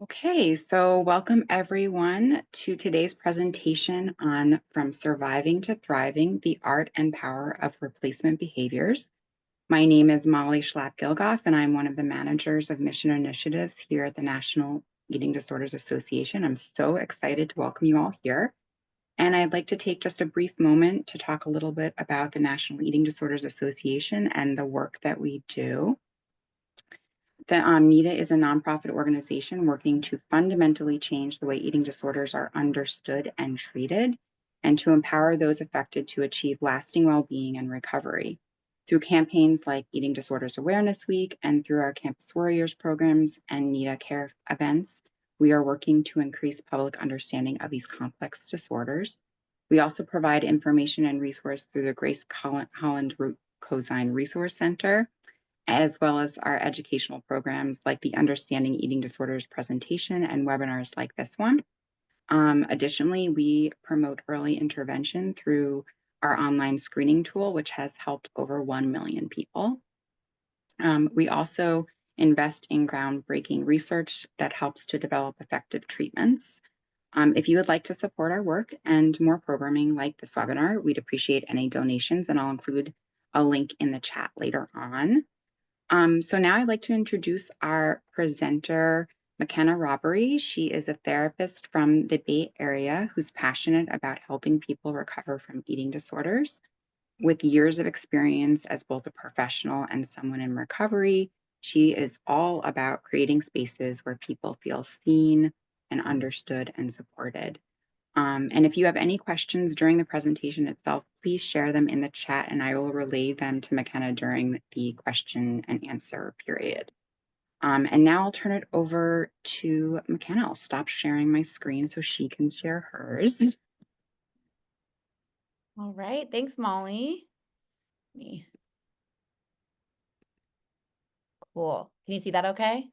Okay, so welcome everyone to today's presentation on From Surviving to Thriving, the Art and Power of Replacement Behaviors. My name is Molly Schlapp-Gilgoff, and I'm one of the managers of mission initiatives here at the National Eating Disorders Association. I'm so excited to welcome you all here. And I'd like to take just a brief moment to talk a little bit about the National Eating Disorders Association and the work that we do. The NEDA is a nonprofit organization working to fundamentally change the way eating disorders are understood and treated, and to empower those affected to achieve lasting well-being and recovery. Through campaigns like Eating Disorders Awareness Week and through our Campus Warriors programs and NEDA Care events, we are working to increase public understanding of these complex disorders. We also provide information and resource through the Grace Holland Root Cozine Resource Center, as well as our educational programs like the Understanding Eating Disorders presentation and webinars like this one. Additionally, we promote early intervention through our online screening tool, which has helped over 1 million people. We also invest in groundbreaking research that helps to develop effective treatments. If you would like to support our work and more programming like this webinar, we'd appreciate any donations, and I'll include a link in the chat later on. So now I'd like to introduce our presenter, McKenna Robbery. She is a therapist from the Bay Area who's passionate about helping people recover from eating disorders. With years of experience as both a professional and someone in recovery, she is all about creating spaces where people feel seen and understood and supported. And if you have any questions during the presentation itself, please share them in the chat and I will relay them to McKenna during the question and answer period. And now I'll turn it over to McKenna. I'll stop sharing my screen so she can share hers. All right, thanks, Molly. Cool. Can you see that okay?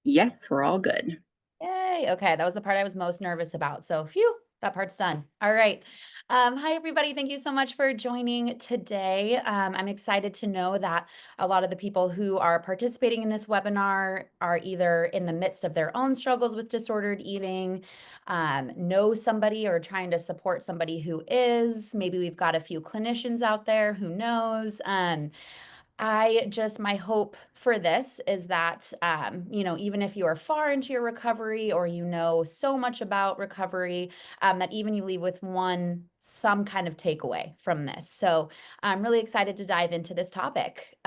Yes, we're all good. Yay. Okay, that was the part I was most nervous about. So phew, that part's done. All right. Hi, everybody. Thank you so much for joining today. I'm excited to know that a lot of the people who are participating in this webinar are either in the midst of their own struggles with disordered eating, know somebody or trying to support somebody who is. Maybe we've got a few clinicians out there, who knows. My hope for this is that, even if you are far into your recovery or you know so much about recovery, that even you leave with some kind of takeaway from this. So I'm really excited to dive into this topic.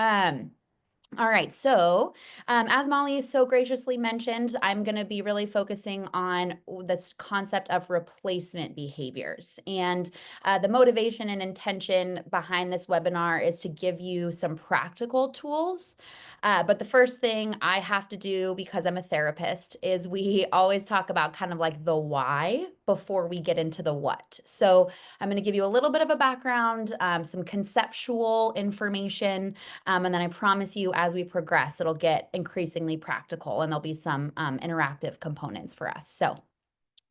All right, so as Molly so graciously mentioned, I'm going to be really focusing on this concept of replacement behaviors. And the motivation and intention behind this webinar is to give you some practical tools. But the first thing I have to do, because I'm a therapist, is we always talk about kind of like the why before we get into the what. So I'm going to give you a little bit of a background, some conceptual information, and then I promise you, as we progress, it'll get increasingly practical and there'll be some interactive components for us. So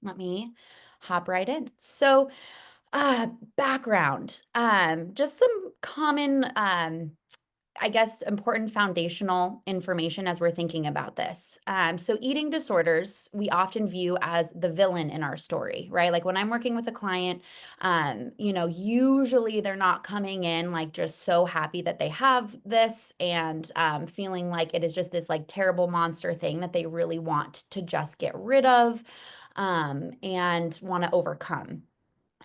let me hop right in. So background, just some common, important foundational information as we're thinking about this. So eating disorders, we often view as the villain in our story, right? Like when I'm working with a client, usually they're not coming in like just so happy that they have this and feeling like it is just this like terrible monster thing that they really want to just get rid of and want to overcome.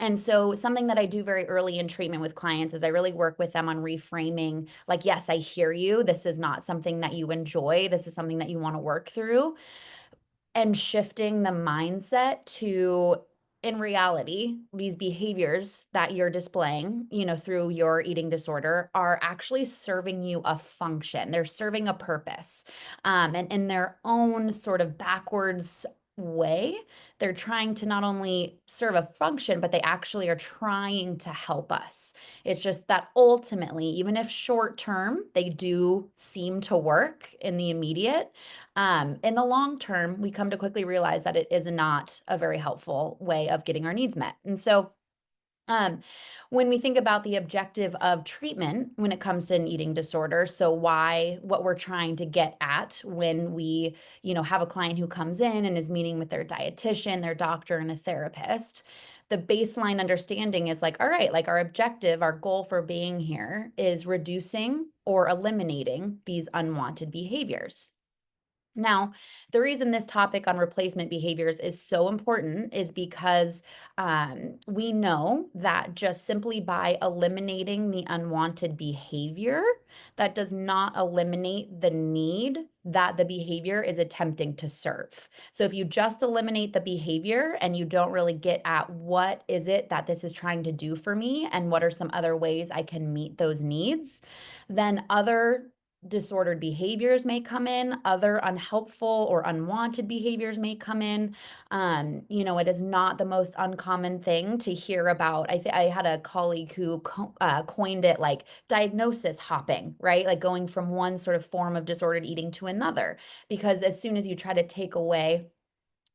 And so something that I do very early in treatment with clients is I really work with them on reframing, like, yes, I hear you. This is not something that you enjoy. This is something that you want to work through. And shifting the mindset to, in reality, these behaviors that you're displaying, through your eating disorder are actually serving you a function. They're serving a purpose. And in their own sort of backwards way, they're trying to not only serve a function, but they actually are trying to help us. It's just that ultimately, even if short term, they do seem to work in the immediate, in the long term, we come to quickly realize that it is not a very helpful way of getting our needs met. And so Um, when we think about the objective of treatment when it comes to an eating disorder, so what we're trying to get at when we, have a client who comes in and is meeting with their dietitian, their doctor, and a therapist, the baseline understanding is like, all right, like our objective, our goal for being here is reducing or eliminating these unwanted behaviors. Now, the reason this topic on replacement behaviors is so important is because we know that just simply by eliminating the unwanted behavior, that does not eliminate the need that the behavior is attempting to serve. So if you just eliminate the behavior and you don't really get at what is it that this is trying to do for me and what are some other ways I can meet those needs, then other disordered behaviors may come in, other unhelpful or unwanted behaviors may come in. It is not the most uncommon thing to hear about. I had a colleague who coined it like diagnosis hopping, right? Like going from one sort of form of disordered eating to another. Because as soon as you try to take away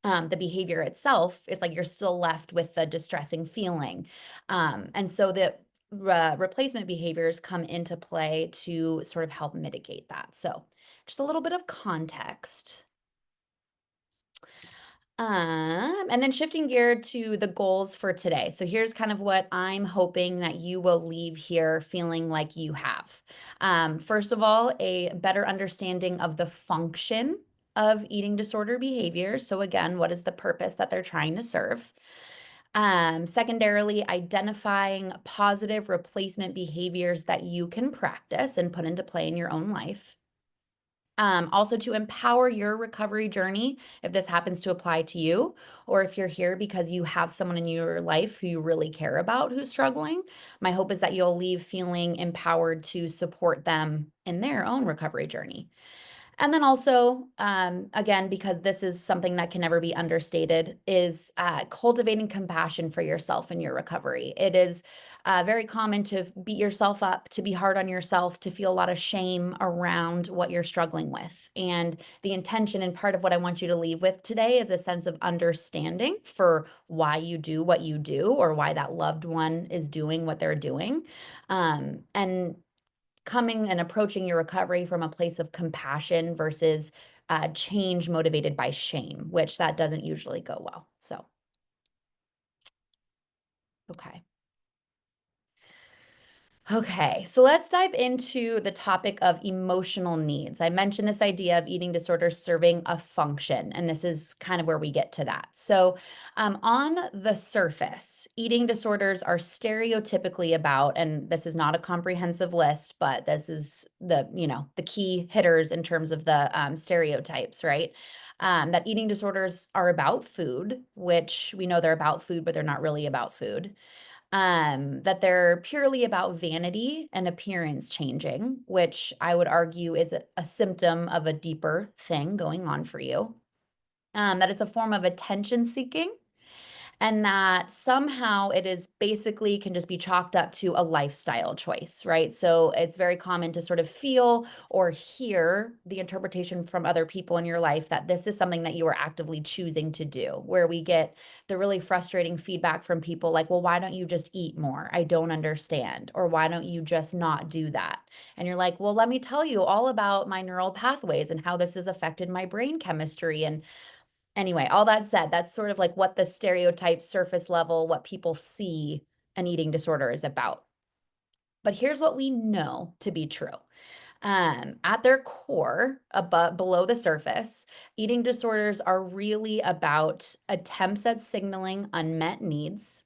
the behavior itself, it's like you're still left with the distressing feeling. And so the replacement behaviors come into play to sort of help mitigate that. So just a little bit of context. And then shifting gear to the goals for today. So here's kind of what I'm hoping that you will leave here feeling like you have. First of all, a better understanding of the function of eating disorder behavior. So again, what is the purpose that they're trying to serve? Secondarily, identifying positive replacement behaviors that you can practice and put into play in your own life. Also to empower your recovery journey, if this happens to apply to you, or if you're here because you have someone in your life who you really care about who's struggling, my hope is that you'll leave feeling empowered to support them in their own recovery journey. And then also, again, because this is something that can never be understated, is cultivating compassion for yourself in your recovery. It is very common to beat yourself up, to be hard on yourself, to feel a lot of shame around what you're struggling with. And the intention and part of what I want you to leave with today is a sense of understanding for why you do what you do or why that loved one is doing what they're doing. And coming and approaching your recovery from a place of compassion versus change motivated by shame, which that doesn't usually go well. So, okay. Okay, so let's dive into the topic of emotional needs. I mentioned this idea of eating disorders serving a function, and this is kind of where we get to that. So, on the surface, eating disorders are stereotypically about, and this is not a comprehensive list, but this is the key hitters in terms of the stereotypes, right? That eating disorders are about food, which we know they're about food, but they're not really about food, that they're purely about vanity and appearance changing, which I would argue is a symptom of a deeper thing going on for you. That it's a form of attention seeking, and that somehow it is basically can just be chalked up to a lifestyle choice, right? So it's very common to sort of feel or hear the interpretation from other people in your life that this is something that you are actively choosing to do, where we get the really frustrating feedback from people like, well, why don't you just eat more? I don't understand. Or why don't you just not do that? And you're like, well, let me tell you all about my neural pathways and how this has affected my brain chemistry. And anyway, all that said, that's sort of like what the stereotype surface level, what people see an eating disorder is about. But here's what we know to be true. At their core, above below the surface, eating disorders are really about attempts at signaling unmet needs,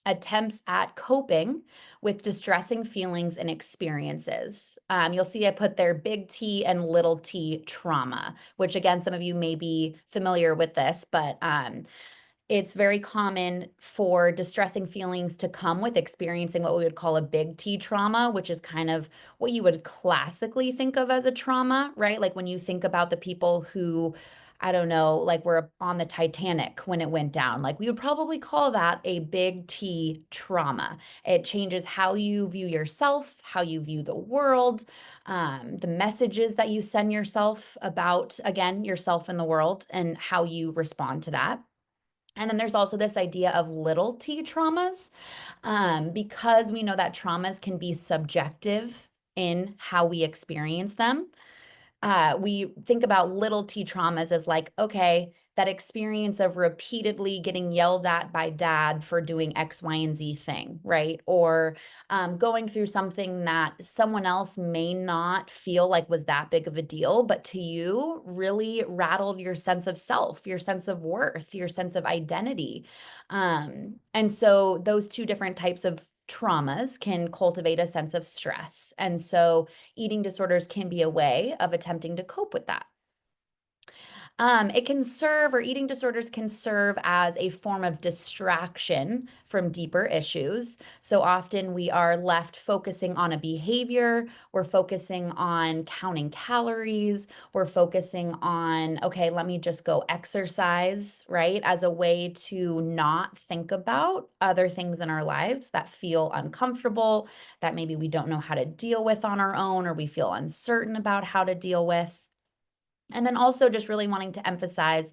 attempts at coping with distressing feelings and experiences. You'll see I put there big T and little t trauma, which again, some of you may be familiar with this, but it's very common for distressing feelings to come with experiencing what we would call a big T trauma, which is kind of what you would classically think of as a trauma, right? Like when you think about the people who, I don't know, like were on the Titanic when it went down, like we would probably call that a big T trauma. It changes how you view yourself, how you view the world, the messages that you send yourself about, again, yourself and the world, and how you respond to that. And then there's also this idea of little t traumas, because we know that traumas can be subjective in how we experience them. We think about little t traumas as like, okay, that experience of repeatedly getting yelled at by dad for doing X, Y, and Z thing, right? Or going through something that someone else may not feel like was that big of a deal, but to you really rattled your sense of self, your sense of worth, your sense of identity. And so those two different types of traumas can cultivate a sense of stress. And so eating disorders can be a way of attempting to cope with that. It can serve, or eating disorders can serve as a form of distraction from deeper issues. So often we are left focusing on a behavior, we're focusing on counting calories, we're focusing on, okay, let me just go exercise, right? As a way to not think about other things in our lives that feel uncomfortable, that maybe we don't know how to deal with on our own, or we feel uncertain about how to deal with. And then also just really wanting to emphasize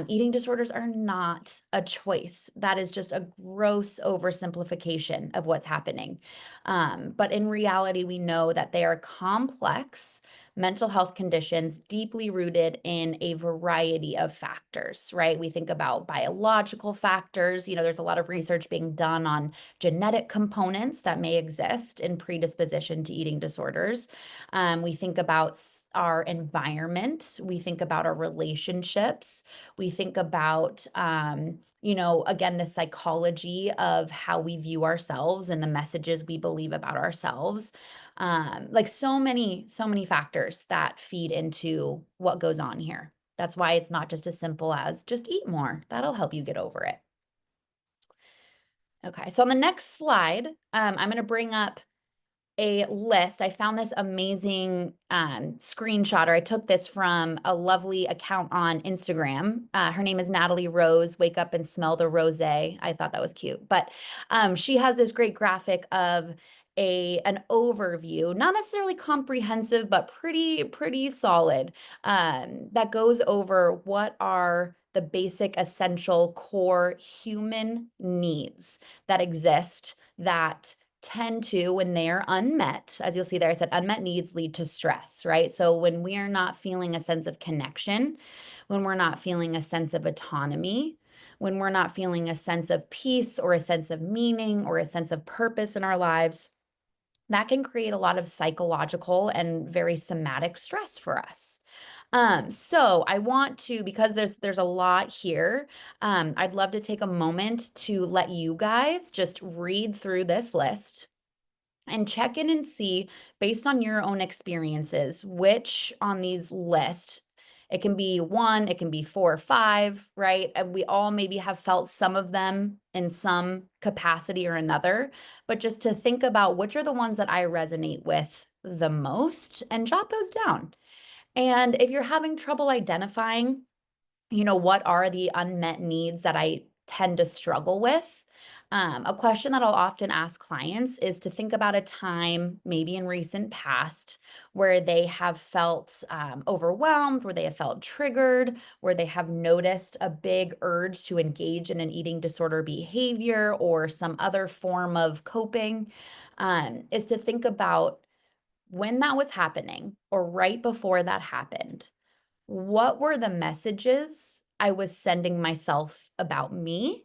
eating disorders are not a choice. That is just a gross oversimplification of what's happening. But in reality, we know that they are complex mental health conditions deeply rooted in a variety of factors, right? We think about biological factors. There's a lot of research being done on genetic components that may exist in predisposition to eating disorders. We think about our environment. We think about our relationships. We think about, again, the psychology of how we view ourselves and the messages we believe about ourselves. Like so many factors that feed into what goes on here. That's why it's not just as simple as just eat more. That'll help you get over it. Okay, so on the next slide, I'm going to bring up a list. I found this amazing screenshot, or I took this from a lovely account on Instagram. Her name is Natalie Rose, Wake Up and Smell the Rose. I thought that was cute. But she has this great graphic of an overview, not necessarily comprehensive, but pretty solid, that goes over what are the basic, essential, core human needs that exist that tend to, when they are unmet, as you'll see there, I said unmet needs lead to stress, right? So when we are not feeling a sense of connection, when we're not feeling a sense of autonomy, when we're not feeling a sense of peace or a sense of meaning or a sense of purpose in our lives, that can create a lot of psychological and very somatic stress for us. So I want to, because there's a lot here, I'd love to take a moment to let you guys just read through this list and check in and see, based on your own experiences, which on these lists, it can be one, it can be 4 or 5, right? And we all maybe have felt some of them in some capacity or another, but just to think about which are the ones that I resonate with the most and jot those down. And if you're having trouble identifying, what are the unmet needs that I tend to struggle with? A question that I'll often ask clients is to think about a time, maybe in recent past, where they have felt overwhelmed, where they have felt triggered, where they have noticed a big urge to engage in an eating disorder behavior or some other form of coping, is to think about when that was happening or right before that happened. What were the messages I was sending myself about me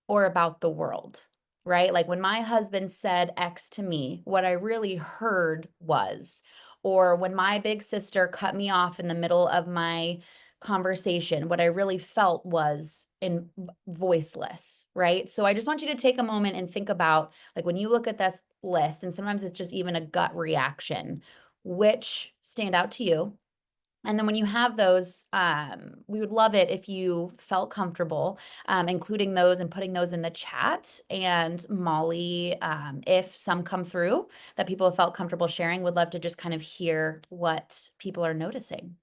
or about the world, right? Like when my husband said X to me, what I really heard was, or when my big sister cut me off in the middle of my conversation, what I really felt was voiceless, right? So I just want you to take a moment and think about, like, when you look at this list, and sometimes it's just even a gut reaction, which stand out to you. And then when you have those, we would love it if you felt comfortable including those and putting those in the chat. And Molly, if some come through that people have felt comfortable sharing, would love to just kind of hear what people are noticing.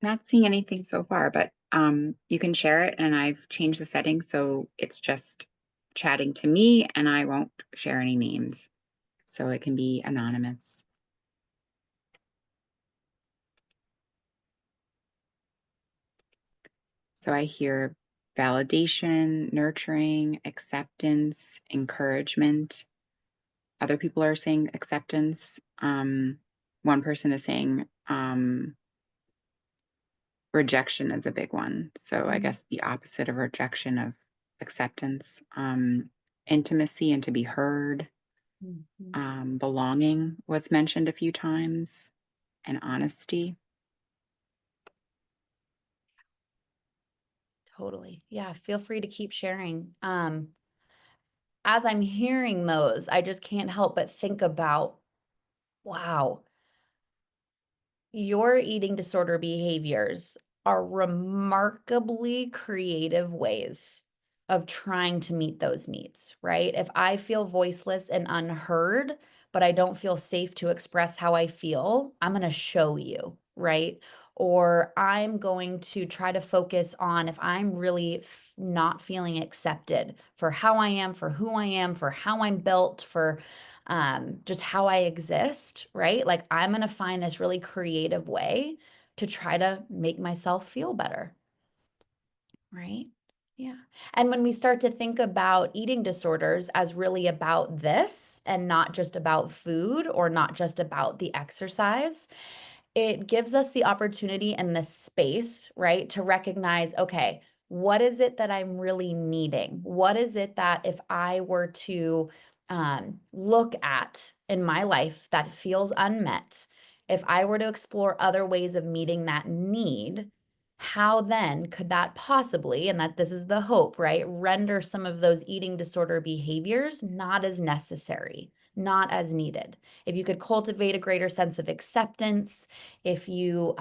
Not seeing anything so far, but you can share it, and I've changed the settings so it's just chatting to me, and I won't share any names, so it can be anonymous. So I hear validation, nurturing, acceptance, encouragement. Other people are saying acceptance. One person is saying rejection is a big one. So I Mm, guess the opposite of rejection of acceptance. Intimacy and to be heard. mhm. Belonging was mentioned a few times, and honesty. Totally. Yeah, feel free to keep sharing. As I'm hearing those, I just can't help but think about, wow, your eating disorder behaviors are remarkably creative ways of trying to meet those needs, right? If I feel voiceless and unheard, but I don't feel safe to express how I feel, I'm going to show you, right? Or I'm going to try to focus on if I'm really not feeling accepted for how I am, for who I am, for how I'm built, for just how I exist, right? Like I'm going to find this really creative way to try to make myself feel better, right? Yeah. And when we start to think about eating disorders as really about this and not just about food or not just about the exercise, it gives us the opportunity and the space, right, to recognize, okay, what is it that I'm really needing? What is it that if I were to look at in my life that feels unmet, if I were to explore other ways of meeting that need, how then could that possibly, and that this is the hope, right, render some of those eating disorder behaviors not as necessary, not as needed? If you could cultivate a greater sense of acceptance, if you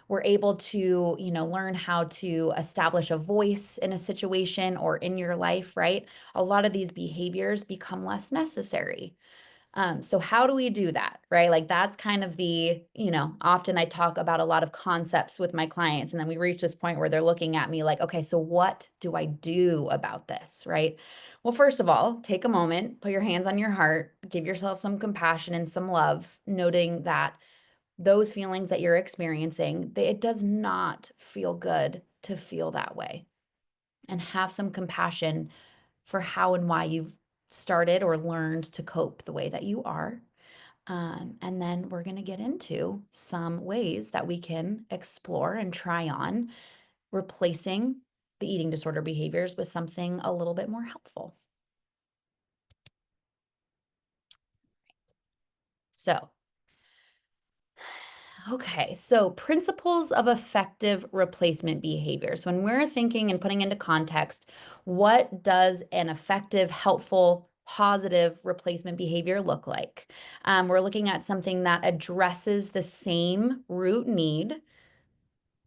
were able to, learn how to establish a voice in a situation or in your life, right? A lot of these behaviors become less necessary. So how do we do that, right? Like that's kind of the, often I talk about a lot of concepts with my clients, and then we reach this point where they're looking at me like, okay, so what do I do about this, right? Well, first of all, take a moment, put your hands on your heart, give yourself some compassion and some love, noting that those feelings that you're experiencing, it does not feel good to feel that way, and have some compassion for how and why you've started or learned to cope the way that you are. And then we're going to get into some ways that we can explore and try on replacing the eating disorder behaviors with something a little bit more helpful. So, okay, so principles of effective replacement behaviors. When we're thinking and putting into context, what does an effective, helpful, positive replacement behavior look like? We're looking at something that addresses the same root need.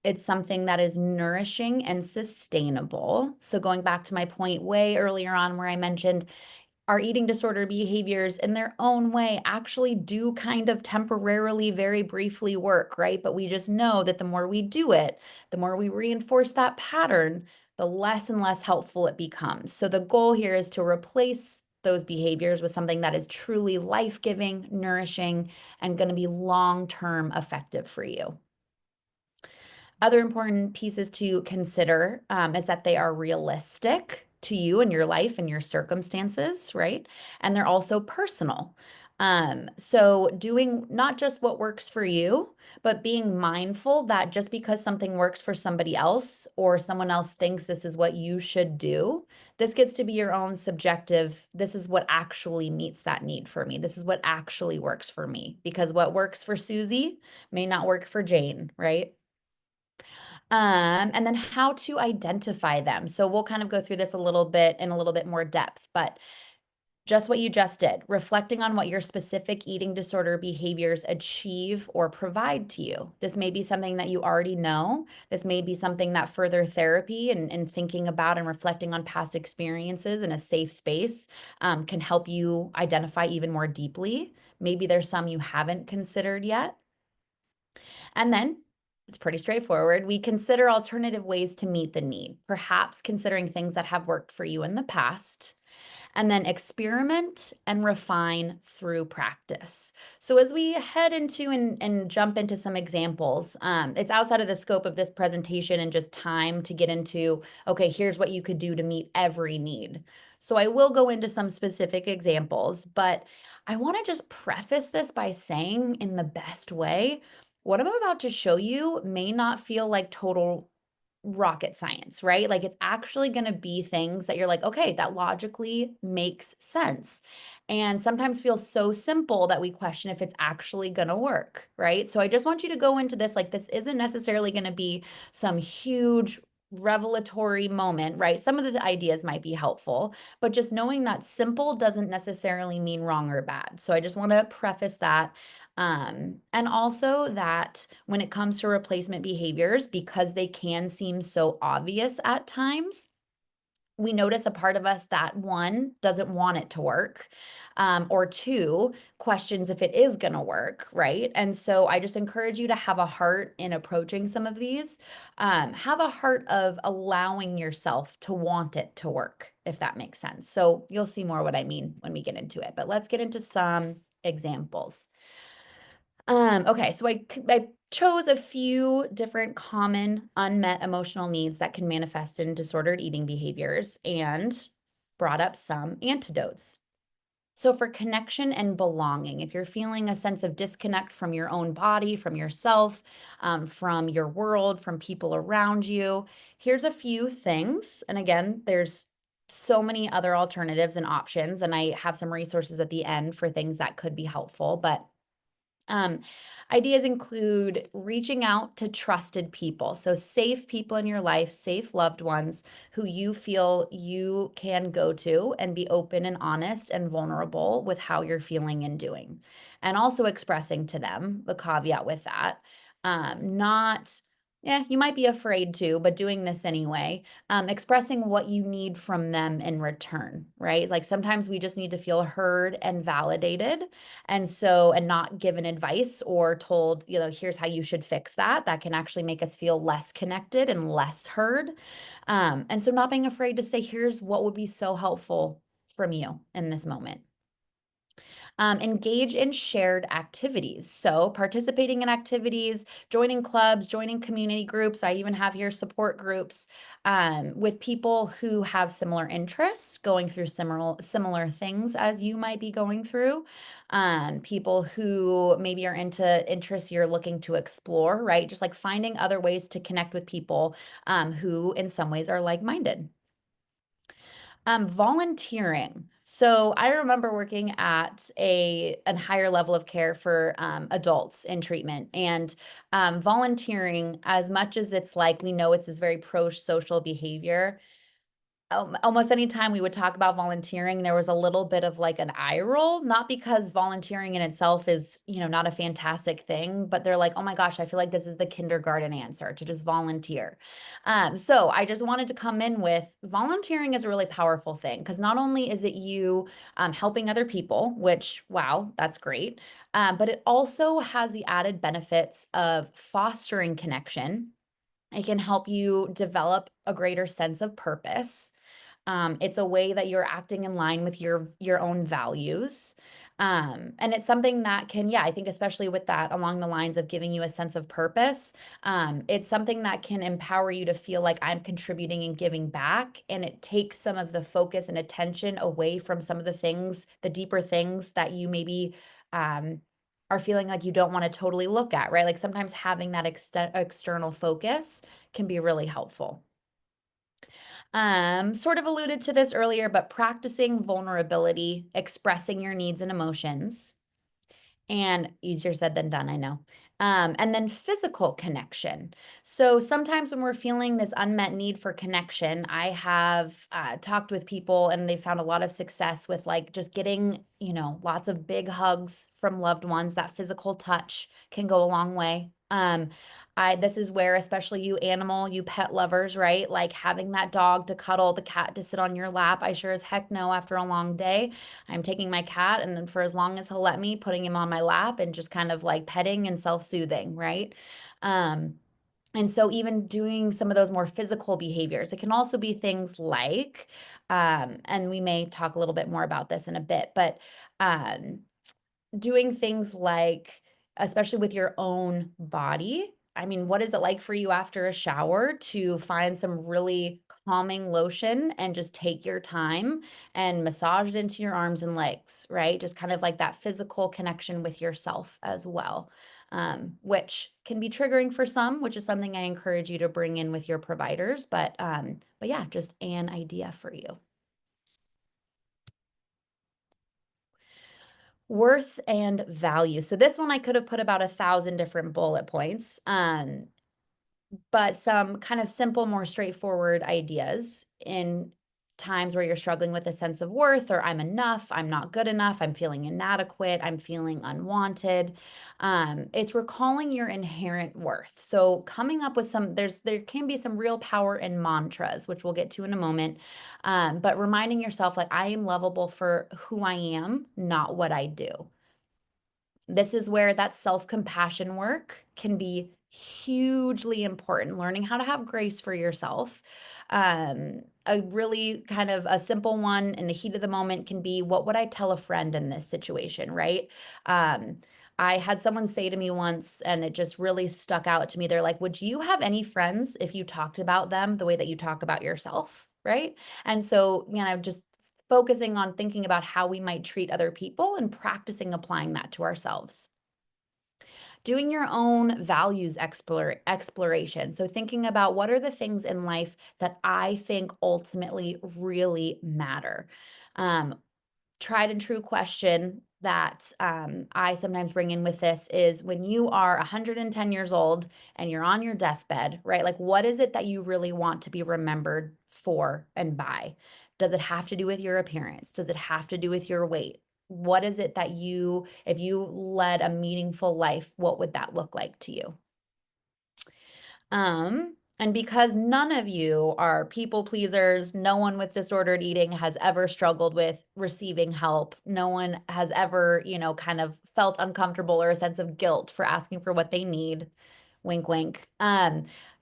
It's something that is nourishing and sustainable. So, going back to my point way earlier on where I mentioned our eating disorder behaviors in their own way actually do kind of temporarily, very briefly work, right? But we just know that the more we do it, the more we reinforce that pattern, the less and less helpful it becomes. So the goal here is to replace those behaviors with something that is truly life-giving, nourishing, and going to be long-term effective for you. Other important pieces to consider is that they are realistic to you and your life and your circumstances, right? And they're also personal. So doing not just what works for you, but being mindful that just because something works for somebody else or someone else thinks this is what you should do, this gets to be your own subjective. This is what actually meets that need for me. This is what actually works for me, because what works for Susie may not work for Jane, right? And then how to identify them. So we'll kind of go through this a little bit in a little bit more depth, but just what you just did, reflecting on what your specific eating disorder behaviors achieve or provide to you. This may be something that you already know. This may be something that further therapy and thinking about and reflecting on past experiences in a safe space can help you identify even more deeply. Maybe there's some you haven't considered yet. And then it's pretty straightforward. We consider alternative ways to meet the need, perhaps considering things that have worked for you in the past. and then experiment and refine through practice. So as we head into and jump into some examples, it's outside of the scope of this presentation and just time to get into, okay, here's what you could do to meet every need. So I will go into some specific examples, but I want to just preface this by saying in the best way, what I'm about to show you may not feel like total rocket science, right? Like it's actually going to be things that you're like, okay, that logically makes sense. And sometimes feels so simple that we question if it's actually going to work, right? So I just want you to go into this like this isn't necessarily going to be some huge revelatory moment, right? Some of the ideas might be helpful, but just knowing that simple doesn't necessarily mean wrong or bad. So I just want to preface that. And also that when it comes to replacement behaviors, because they can seem so obvious at times, we notice a part of us that one doesn't want it to work, or two questions if it is going to work, right? And so I just encourage you to have a heart in approaching some of these. Have a heart of allowing yourself to want it to work, if that makes sense. So you'll see more what I mean when we get into it, but let's get into some examples. Okay, so I chose a few different common unmet emotional needs that can manifest in disordered eating behaviors and brought up some antidotes. So, for connection and belonging, if you're feeling a sense of disconnect from your own body, from yourself, from your world, from people around you, here's a few things. And again, there's so many other alternatives and options, and I have some resources at the end for things that could be helpful. But um, ideas include reaching out to trusted people. So, safe people in your life, safe loved ones who you feel you can go to and be open and honest and vulnerable with how you're feeling and doing. And also expressing to them the caveat with that. Not, yeah, you might be afraid to, but doing this anyway, expressing what you need from them in return, right? Like sometimes we just need to feel heard and validated. And so, and not given advice or told, here's how you should fix that, that can actually make us feel less connected and less heard. And so, not being afraid to say, here's what would be so helpful from you in this moment. Engage in shared activities. So, participating in activities, joining clubs, joining community groups. I even have here support groups with people who have similar interests, going through similar things as you might be going through. People who maybe are into interests you're looking to explore, right? Just like finding other ways to connect with people who, in some ways, are like minded. Volunteering. So I remember working at a higher level of care for adults in treatment, and volunteering, as much as it's like we know it's this very pro-social behavior, almost any time we would talk about volunteering, there was a little bit of like an eye roll, not because volunteering in itself is, not a fantastic thing, but they're like, oh my gosh, I feel like this is the kindergarten answer to just volunteer. So I just wanted to come in with volunteering is a really powerful thing because not only is it you helping other people, which, wow, that's great, but it also has the added benefits of fostering connection. It can help you develop a greater sense of purpose. It's a way that you're acting in line with your own values. And it's something that can, yeah, I think especially with that along the lines of giving you a sense of purpose, it's something that can empower you to feel like I'm contributing and giving back. And it takes some of the focus and attention away from some of the things, the deeper things that you maybe are feeling like you don't want to totally look at, right? Like sometimes having that external focus can be really helpful. Sort of alluded to this earlier, but practicing vulnerability, expressing your needs and emotions, and easier said than done, I know. And then physical connection. So sometimes when we're feeling this unmet need for connection, I have talked with people and they found a lot of success with like just getting, lots of big hugs from loved ones. That physical touch can go a long way. This is where, especially you pet lovers, right? Like having that dog to cuddle, the cat to sit on your lap. I sure as heck know after a long day, I'm taking my cat and then for as long as he'll let me, putting him on my lap and just kind of like petting and self-soothing, right? Um, And so even doing some of those more physical behaviors, it can also be things like, and we may talk a little bit more about this in a bit, but um, doing things like, especially with your own body. I mean, what is it like for you after a shower to find some really calming lotion and just take your time and massage it into your arms and legs, right? Just kind of like that physical connection with yourself as well, which can be triggering for some, which is something I encourage you to bring in with your providers. But yeah, just an idea for you. Worth and value. So this one I could have put about 1,000 different bullet points, but some kind of simple, more straightforward ideas in times where you're struggling with a sense of worth, or I'm enough, I'm not good enough, I'm feeling inadequate, I'm feeling unwanted. It's recalling your inherent worth. So coming up with there can be some real power in mantras, which we'll get to in a moment. But reminding yourself, like, I am lovable for who I am, not what I do. This is where that self-compassion work can be hugely important. Learning how to have grace for yourself. A really kind of a simple one in the heat of the moment can be, what would I tell a friend in this situation, right? Um, I had someone say to me once, and it just really stuck out to me. They're like, would you have any friends if you talked about them the way that you talk about yourself? Right. And so, just focusing on thinking about how we might treat other people and practicing applying that to ourselves. Doing your own values exploration. So, thinking about what are the things in life that I think ultimately really matter. Um, Tried and true question that I sometimes bring in with this is, when you are 110 years old and you're on your deathbed, right? Like, what is it that you really want to be remembered for and by? Does it have to do with your appearance? Does it have to do with your weight? What is it that if you led a meaningful life, what would that look like to you? And because none of you are people pleasers, no one with disordered eating has ever struggled with receiving help. No one has ever, kind of felt uncomfortable or a sense of guilt for asking for what they need. Wink, wink.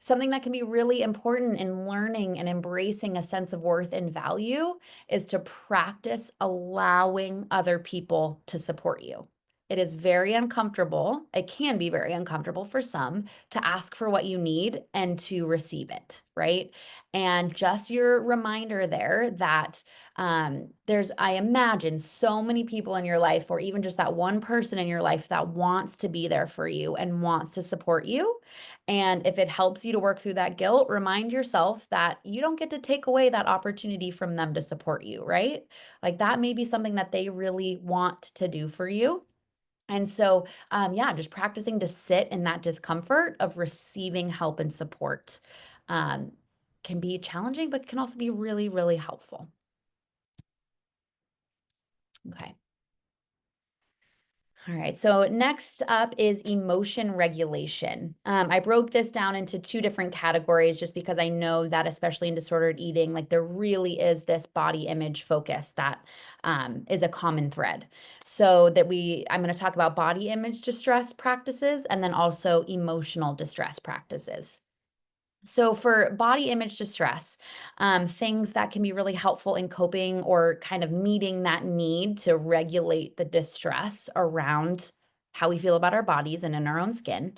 Something that can be really important in learning and embracing a sense of worth and value is to practice allowing other people to support you. It is very uncomfortable. It can be very uncomfortable for some to ask for what you need and to receive it, right? And just your reminder there that I imagine, so many people in your life, or even just that one person in your life that wants to be there for you and wants to support you. And if it helps you to work through that guilt, remind yourself that you don't get to take away that opportunity from them to support you, right? Like, that may be something that they really want to do for you. And so, yeah, just practicing to sit in that discomfort of receiving help and support um, can be challenging, but can also be really, really helpful. Okay. All right. So next up is emotion regulation. I broke this down into two different categories just because I know that, especially in disordered eating, like, there really is this body image focus that is a common thread. So I'm going to talk about body image distress practices and then also emotional distress practices. So for body image distress, things that can be really helpful in coping or kind of meeting that need to regulate the distress around how we feel about our bodies and in our own skin,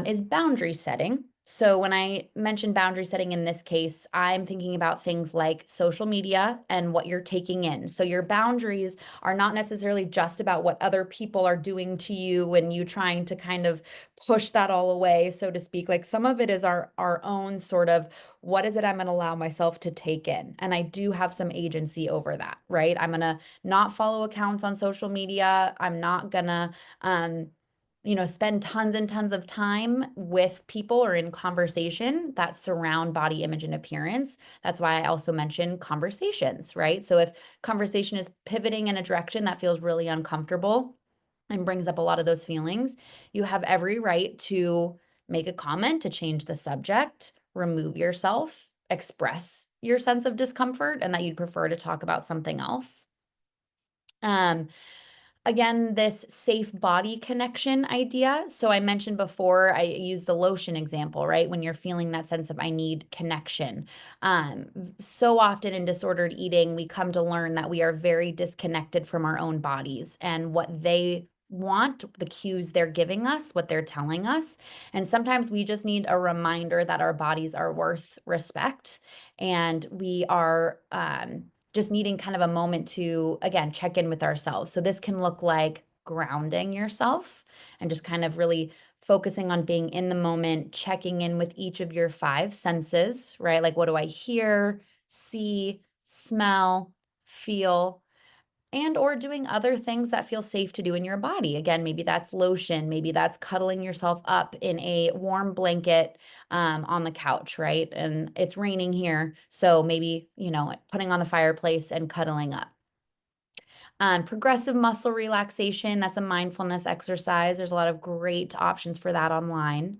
is boundary setting. So when I mention boundary setting in this case, I'm thinking about things like social media and what you're taking in. So your boundaries are not necessarily just about what other people are doing to you and you trying to kind of push that all away, so to speak. Like, some of it is our own sort of, what is it I'm going to allow myself to take in? And I do have some agency over that, right? I'm going to not follow accounts on social media. I'm not going to spend tons and tons of time with people or in conversation that surround body image and appearance. That's why I also mentioned conversations, right? So if conversation is pivoting in a direction that feels really uncomfortable and brings up a lot of those feelings, you have every right to make a comment, to change the subject, remove yourself, express your sense of discomfort and that you'd prefer to talk about something else. Um, Again, this safe body connection idea. So I mentioned before, I used the lotion example, right? When you're feeling that sense of I need connection. So often in disordered eating, we come to learn that we are very disconnected from our own bodies and what they want, the cues they're giving us, what they're telling us. And sometimes we just need a reminder that our bodies are worth respect and we are just needing kind of a moment to, again, check in with ourselves. So this can look like grounding yourself and just kind of really focusing on being in the moment, checking in with each of your five senses, right? Like, what do I hear, see, smell, feel? And or doing other things that feel safe to do in your body. Again, maybe that's lotion, maybe that's cuddling yourself up in a warm blanket on the couch, right? And it's raining here, so maybe, putting on the fireplace and cuddling up. Progressive muscle relaxation, that's a mindfulness exercise. There's a lot of great options for that online.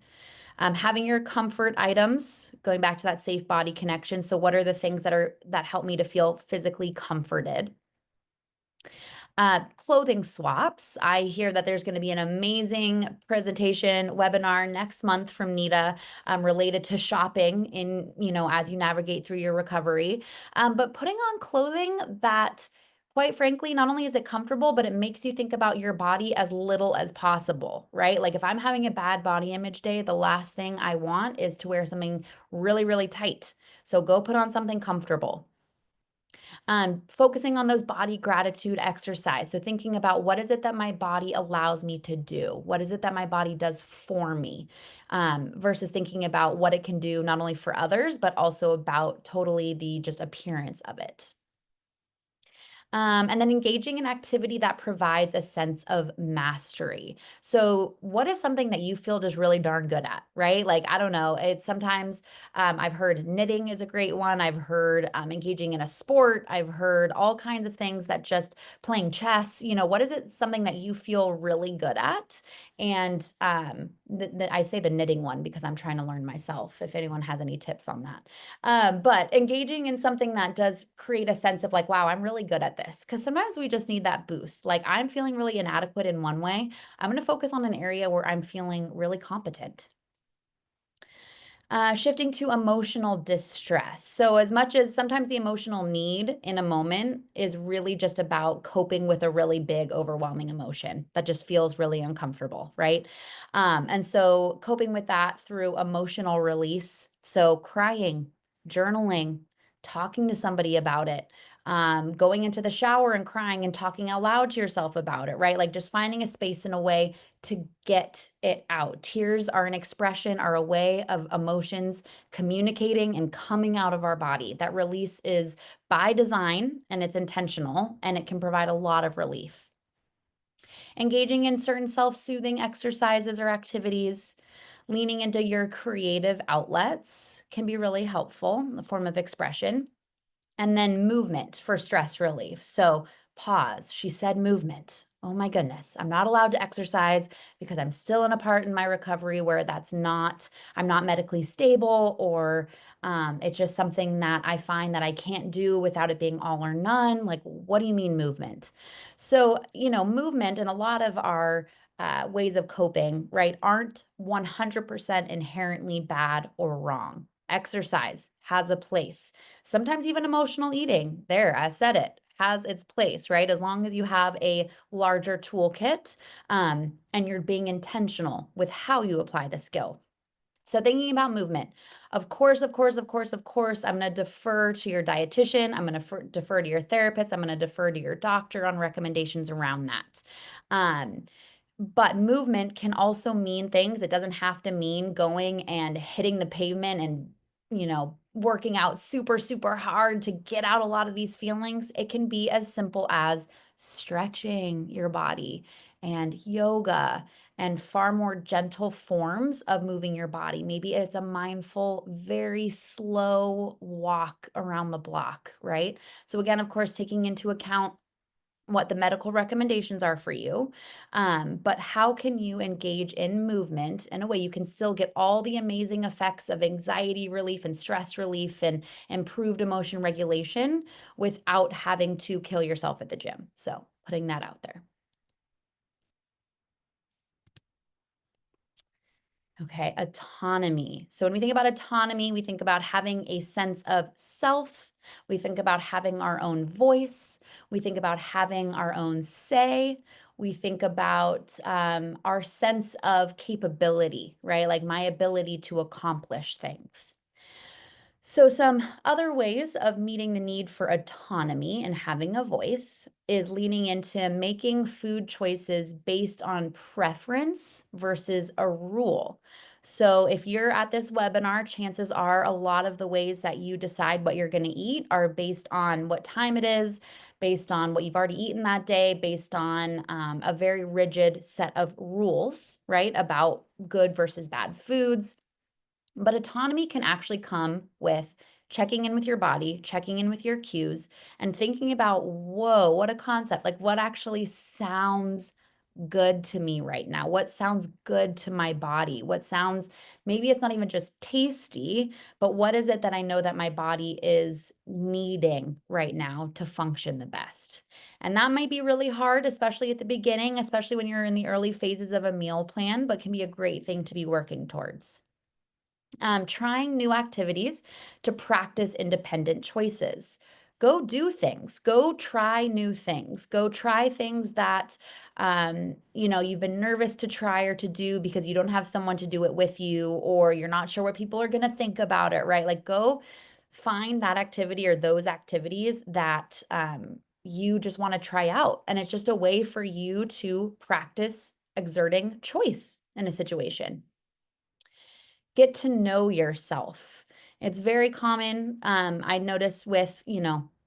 Having your comfort items, going back to that safe body connection. So what are the things that help me to feel physically comforted? Clothing swaps. I hear that there's going to be an amazing presentation webinar next month from Nita related to shopping as you navigate through your recovery. But putting on clothing that, quite frankly, not only is it comfortable, but it makes you think about your body as little as possible, right? Like if I'm having a bad body image day, the last thing I want is to wear something really, really tight. So go put on something comfortable. Focusing on those body gratitude exercise. So thinking about what is it that my body allows me to do? What is it that my body does for me? Versus thinking about what it can do not only for others, but also about totally the just appearance of it. And then engaging in activity that provides a sense of mastery. So, what is something that you feel just really darn good at, right? Like, I don't know. It's sometimes I've heard knitting is a great one. I've heard engaging in a sport. I've heard all kinds of things that just playing chess. What is it something that you feel really good at? And I say the knitting one because I'm trying to learn myself, if anyone has any tips on that. But engaging in something that does create a sense of like, wow, I'm really good at this. Because sometimes we just need that boost. Like I'm feeling really inadequate in one way. I'm going to focus on an area where I'm feeling really competent. Shifting to emotional distress. So, as much as sometimes the emotional need in a moment is really just about coping with a really big, overwhelming emotion that just feels really uncomfortable, right? And so, coping with that through emotional release. So, crying, journaling, talking to somebody about it, going into the shower and crying and talking out loud to yourself about it, right? Like just finding a space and a way to get it out. Tears are an expression, are a way of emotions communicating and coming out of our body. That release is by design and it's intentional and it can provide a lot of relief. Engaging in certain self soothing exercises or activities, leaning into your creative outlets can be really helpful in the form of expression. And then movement for stress relief. So pause. She said movement. Oh my goodness. I'm not allowed to exercise because I'm still in a part in my recovery where I'm not medically stable or it's just something that I find that I can't do without it being all or none. Like, what do you mean movement? So, movement and a lot of our ways of coping, right, aren't 100% inherently bad or wrong. Exercise has a place. Sometimes even emotional eating, there, I said it, has its place, right? As long as you have a larger toolkit and you're being intentional with how you apply the skill. So thinking about movement, of course, of course, of course, of course, I'm going to defer to your dietitian. I'm going to defer to your therapist. I'm going to defer to your doctor on recommendations around that. But movement can also mean things. It doesn't have to mean going and hitting the pavement and, working out super, super hard to get out a lot of these feelings. It can be as simple as stretching your body and yoga and far more gentle forms of moving your body. Maybe it's a mindful, very slow walk around the block, right? So, again, of course, taking into account what the medical recommendations are for you, but how can you engage in movement in a way you can still get all the amazing effects of anxiety relief and stress relief and improved emotion regulation without having to kill yourself at the gym? So, putting that out there. Okay, autonomy. So when we think about autonomy, we think about having a sense of self. We think about having our own voice. We think about having our own say. We think about our sense of capability, right? Like my ability to accomplish things. So, some other ways of meeting the need for autonomy and having a voice is leaning into making food choices based on preference versus a rule. So, if you're at this webinar, chances are a lot of the ways that you decide what you're going to eat are based on what time it is, based on what you've already eaten that day, based on a very rigid set of rules, right, about good versus bad foods. But autonomy can actually come with checking in with your body, checking in with your cues, and thinking about, whoa, what a concept. Like, what actually sounds good to me right now? What sounds good to my body? What sounds, maybe it's not even just tasty, but what is it that I know that my body is needing right now to function the best? And that might be really hard, especially at the beginning, especially when you're in the early phases of a meal plan, but can be a great thing to be working towards. Trying new activities to practice independent choices. Go do things. Go try new things. Go try things that you've been nervous to try or to do because you don't have someone to do it with you, or you're not sure what people are going to think about it, right? Like go find that activity or those activities that you just want to try out, and it's just a way for you to practice exerting choice in a situation. Get to know yourself. It's very common. I notice with,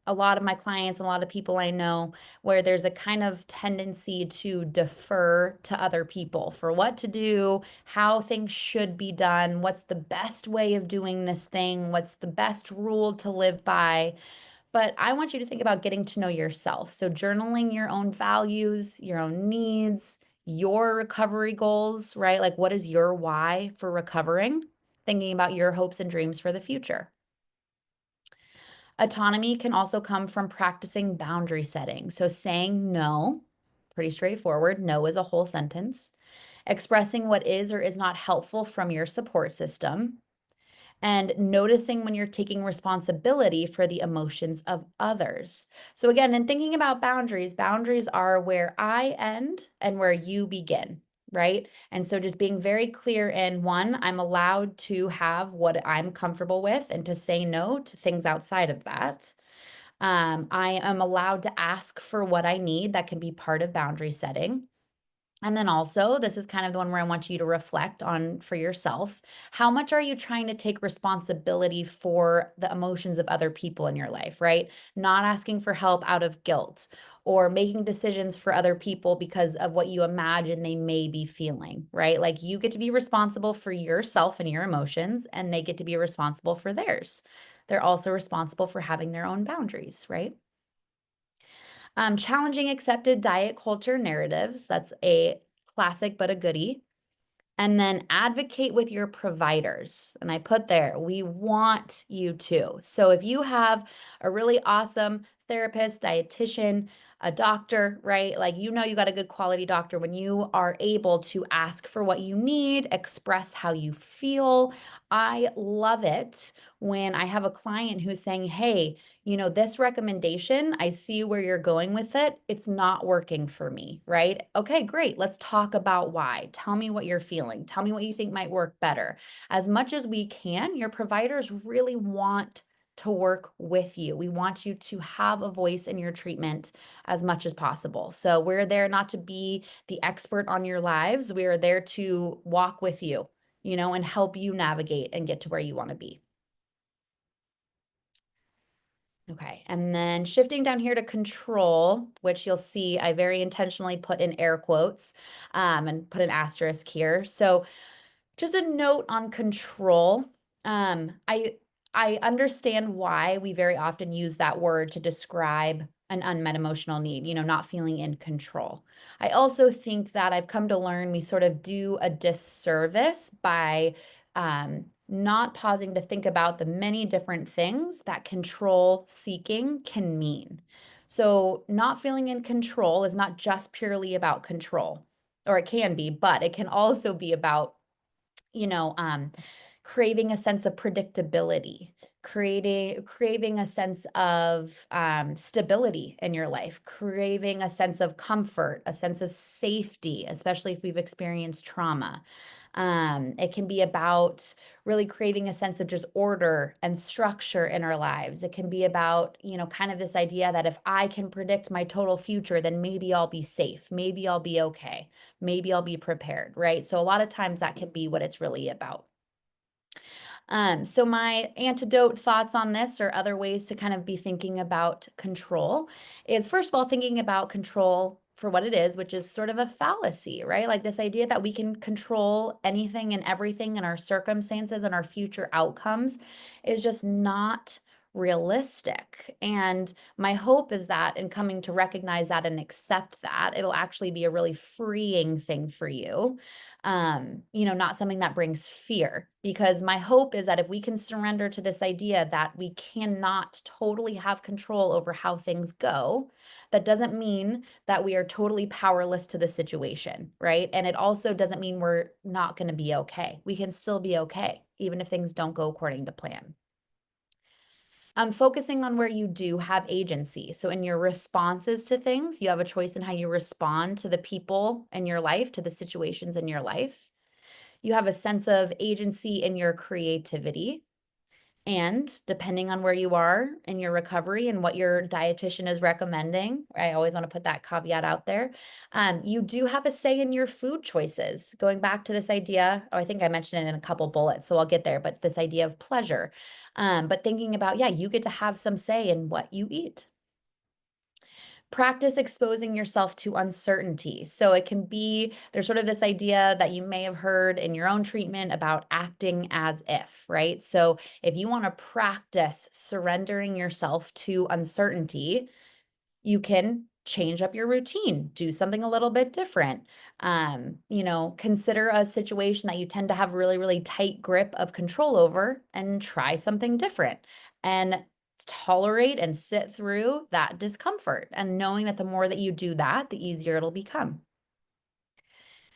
a lot of my clients, a lot of people I know, where there's a kind of tendency to defer to other people for what to do, how things should be done, what's the best way of doing this thing, what's the best rule to live by. But I want you to think about getting to know yourself. So, journaling your own values, your own needs, your recovery goals, right? Like, what is your why for recovering? Thinking about your hopes and dreams for the future. Autonomy can also come from practicing boundary setting. So, saying no, pretty straightforward. No is a whole sentence. Expressing what is or is not helpful from your support system, and noticing when you're taking responsibility for the emotions of others. So, again, in thinking about boundaries, boundaries are where I end and where you begin, right? And so, just being very clear in one, I'm allowed to have what I'm comfortable with and to say no to things outside of that. I am allowed to ask for what I need. That can be part of boundary setting. And then also, this is kind of the one where I want you to reflect on for yourself. How much are you trying to take responsibility for the emotions of other people in your life, right? Not asking for help out of guilt or making decisions for other people because of what you imagine they may be feeling, right? Like you get to be responsible for yourself and your emotions, and they get to be responsible for theirs. They're also responsible for having their own boundaries, right? Challenging accepted diet culture narratives. That's a classic, but a goodie. And then advocate with your providers. And I put there, we want you to. So if you have a really awesome therapist, dietitian, a doctor, right? Like, you got a good quality doctor when you are able to ask for what you need, express how you feel. I love it when I have a client who's saying, hey, this recommendation, I see where you're going with it. It's not working for me, right? Okay, great. Let's talk about why. Tell me what you're feeling. Tell me what you think might work better. As much as we can, your providers really want to work with you. We want you to have a voice in your treatment as much as possible. So we're there not to be the expert on your lives. We are there to walk with you, and help you navigate and get to where you want to be. Okay, and then shifting down here to control, which you'll see I very intentionally put in air quotes and put an asterisk here. So just a note on control. I understand why we very often use that word to describe an unmet emotional need, not feeling in control. I also think that I've come to learn we sort of do a disservice by not pausing to think about the many different things that control seeking can mean. So, not feeling in control is not just purely about control, or it can be, but it can also be about you know, craving a sense of predictability, craving a sense of stability in your life, craving a sense of comfort, a sense of safety, especially if we've experienced trauma. It can be about really craving a sense of just order and structure in our lives. It can be about, kind of this idea that if I can predict my total future, then maybe I'll be safe. Maybe I'll be okay. Maybe I'll be prepared, right? So a lot of times that can be what it's really about. So my antidote thoughts on this, or other ways to kind of be thinking about control, is first of all, thinking about control for what it is, which is sort of a fallacy, right? Like this idea that we can control anything and everything in our circumstances and our future outcomes is just not realistic. And my hope is that in coming to recognize that and accept that, it'll actually be a really freeing thing for you, not something that brings fear. Because my hope is that if we can surrender to this idea that we cannot totally have control over how things go, that doesn't mean that we are totally powerless to the situation, right? And it also doesn't mean we're not going to be okay. We can still be okay, even if things don't go according to plan. Focusing on where you do have agency. So in your responses to things, you have a choice in how you respond to the people in your life, to the situations in your life. You have a sense of agency in your creativity. And depending on where you are in your recovery and what your dietitian is recommending, I always want to put that caveat out there. You do have a say in your food choices. Going back to this idea, I think I mentioned it in a couple bullets, so I'll get there, but this idea of pleasure. But thinking about, yeah, you get to have some say in what you eat. Practice exposing yourself to uncertainty. So it can be, there's sort of this idea that you may have heard in your own treatment about acting as if, right? So if you want to practice surrendering yourself to uncertainty, you can change up your routine, do something a little bit different. Consider a situation that you tend to have really, really tight grip of control over and try something different. And tolerate and sit through that discomfort, and knowing that the more that you do that, the easier it'll become.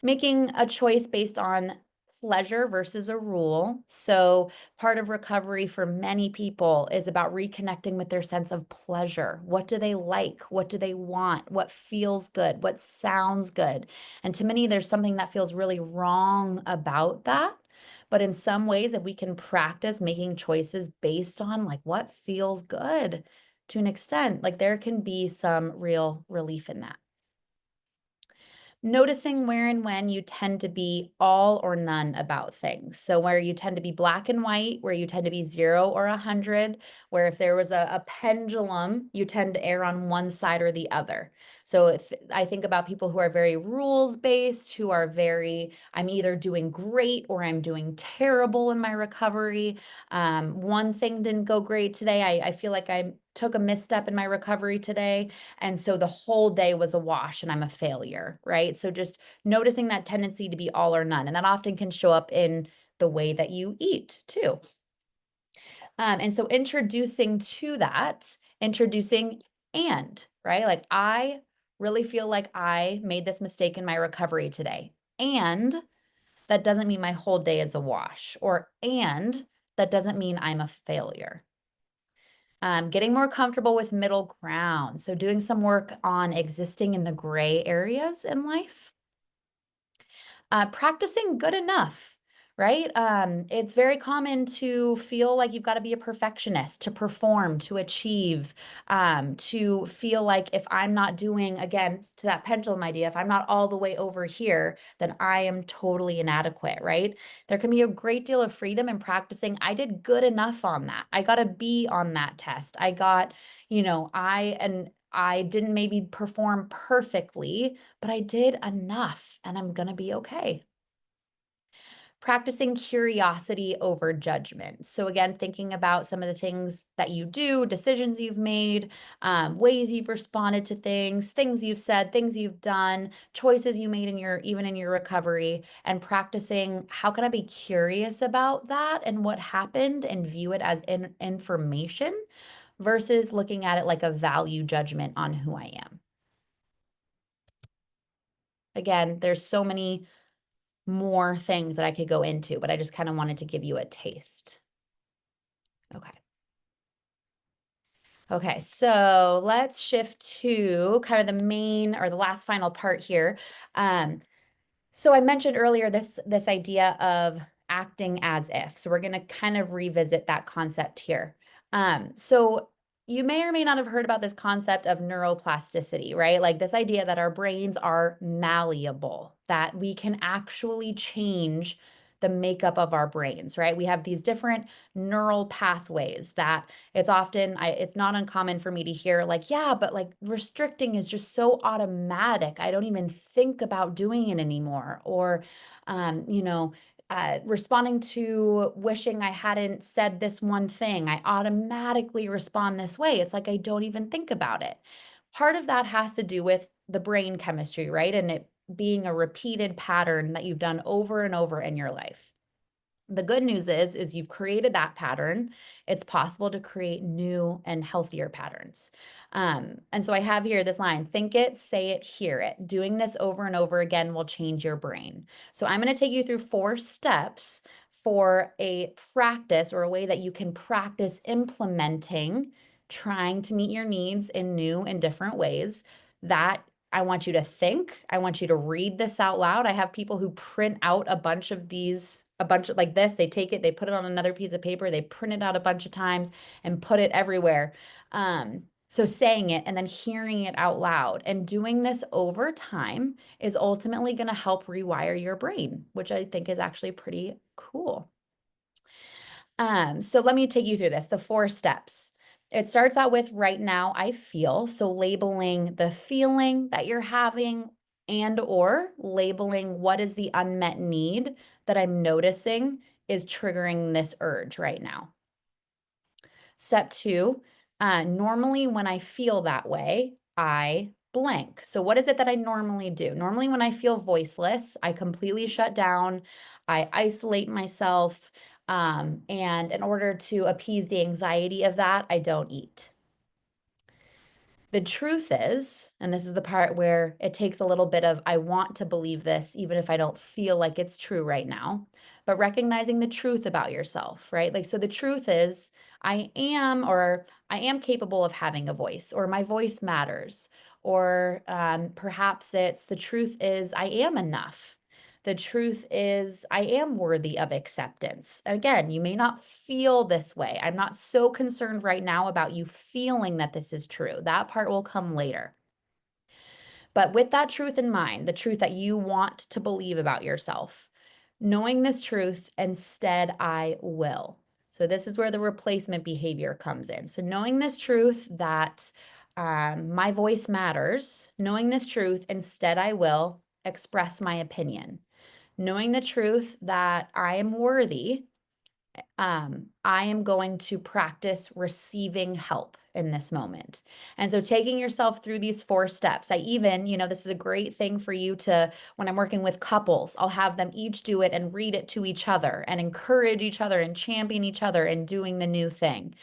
Making a choice based on pleasure versus a rule. So part of recovery for many people is about reconnecting with their sense of pleasure. What do they like? What do they want? What feels good? What sounds good? And to many, there's something that feels really wrong about that. But in some ways, if we can practice making choices based on like what feels good to an extent, like there can be some real relief in that. Noticing where and when you tend to be all or none about things. So where you tend to be black and white, where you tend to be 0 or 100, where if there was a pendulum, you tend to err on one side or the other. So if I think about people who are very rules-based, who are very, I'm either doing great or I'm doing terrible in my recovery. One thing didn't go great today. I feel like I took a misstep in my recovery today. And so the whole day was a wash and I'm a failure, right? So just noticing that tendency to be all or none. And that often can show up in the way that you eat too. And so introducing to that, introducing right? Like I really feel like I made this mistake in my recovery today. And that doesn't mean my whole day is a wash, and that doesn't mean I'm a failure. Getting more comfortable with middle ground. So doing some work on existing in the gray areas in life. Practicing good enough, right? It's very common to feel like you've got to be a perfectionist, to perform, to achieve, to feel like if I'm not doing, again, to that pendulum idea, if I'm not all the way over here, then I am totally inadequate, right? There can be a great deal of freedom in practicing. I did good enough on that. I got a B on that test. I got, I didn't maybe perform perfectly, but I did enough and I'm going to be okay. Practicing curiosity over judgment. So again, thinking about some of the things that you do, decisions you've made, ways you've responded to things you've said, things you've done, choices you made even in your recovery, and practicing how can I be curious about that and what happened and view it as information versus looking at it like a value judgment on who I am. Again, there's so many more things that I could go into, but I just kind of wanted to give you a taste. Okay. Okay, so let's shift to kind of the main or the last final part here. So I mentioned earlier this idea of acting as if. So we're going to kind of revisit that concept here. So you may or may not have heard about this concept of neuroplasticity, right? Like this idea that our brains are malleable, that we can actually change the makeup of our brains, right? We have these different neural pathways that it's not uncommon for me to hear like, yeah, but like restricting is just so automatic. I don't even think about doing it anymore. Or, you know, responding to wishing I hadn't said this one thing, I automatically respond this way. It's like I don't even think about it. Part of that has to do with the brain chemistry, right? And it being a repeated pattern that you've done over and over in your life. The good news is you've created that pattern. It's possible to create new and healthier patterns. And so I have here this line, think it, say it, hear it. Doing this over and over again will change your brain. So I'm going to take you through 4 steps for a practice or a way that you can practice implementing, trying to meet your needs in new and different ways that I want you to think. I want you to read this out loud. I have people who print out a bunch of these, a bunch of like this. They take it, they put it on another piece of paper, they print it out a bunch of times and put it everywhere. So saying it and then hearing it out loud and doing this over time is ultimately going to help rewire your brain, which I think is actually pretty cool. So let me take you through this, the 4 steps. It starts out with right now I feel, so labeling the feeling that you're having and or labeling what is the unmet need that I'm noticing is triggering this urge right now. Step 2, normally when I feel that way, I blank. So what is it that I normally do? Normally when I feel voiceless, I completely shut down, I isolate myself, and in order to appease the anxiety of that, I don't eat. The truth is, and this is the part where it takes a little bit of, I want to believe this, even if I don't feel like it's true right now, but recognizing the truth about yourself, right? Like, so the truth is, I am capable of having a voice, or my voice matters, or perhaps it's the truth is, I am enough. The truth is, I am worthy of acceptance. Again, you may not feel this way. I'm not so concerned right now about you feeling that this is true. That part will come later. But with that truth in mind, the truth that you want to believe about yourself, knowing this truth, instead I will. So this is where the replacement behavior comes in. So knowing this truth that my voice matters, knowing this truth, instead I will express my opinion. Knowing the truth that I am worthy, I am going to practice receiving help in this moment. And so taking yourself through these 4 steps, I even, this is a great thing for you to, when I'm working with couples, I'll have them each do it and read it to each other and encourage each other and champion each other in doing the new thing.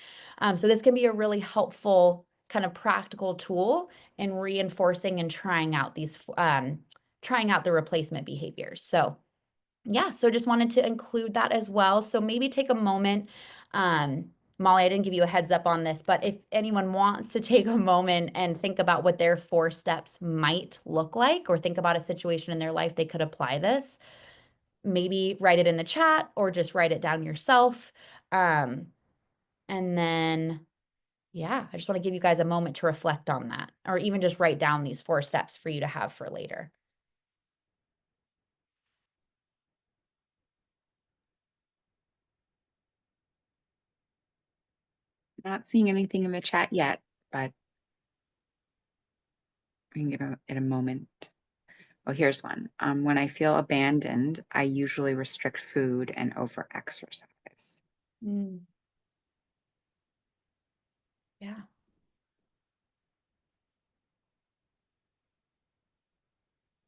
So this can be a really helpful kind of practical tool in reinforcing and trying out the replacement behaviors. So yeah, so just wanted to include that as well. So maybe take a moment. Molly, I didn't give you a heads up on this, but if anyone wants to take a moment and think about what their 4 steps might look like, or think about a situation in their life they could apply this, maybe write it in the chat or just write it down yourself. And then, yeah, I just want to give you guys a moment to reflect on that, or even just write down these 4 steps for you to have for later. Not seeing anything in the chat yet, but I can give it a moment. Well, here's one. When I feel abandoned, I usually restrict food and over-exercise. Mm, yeah.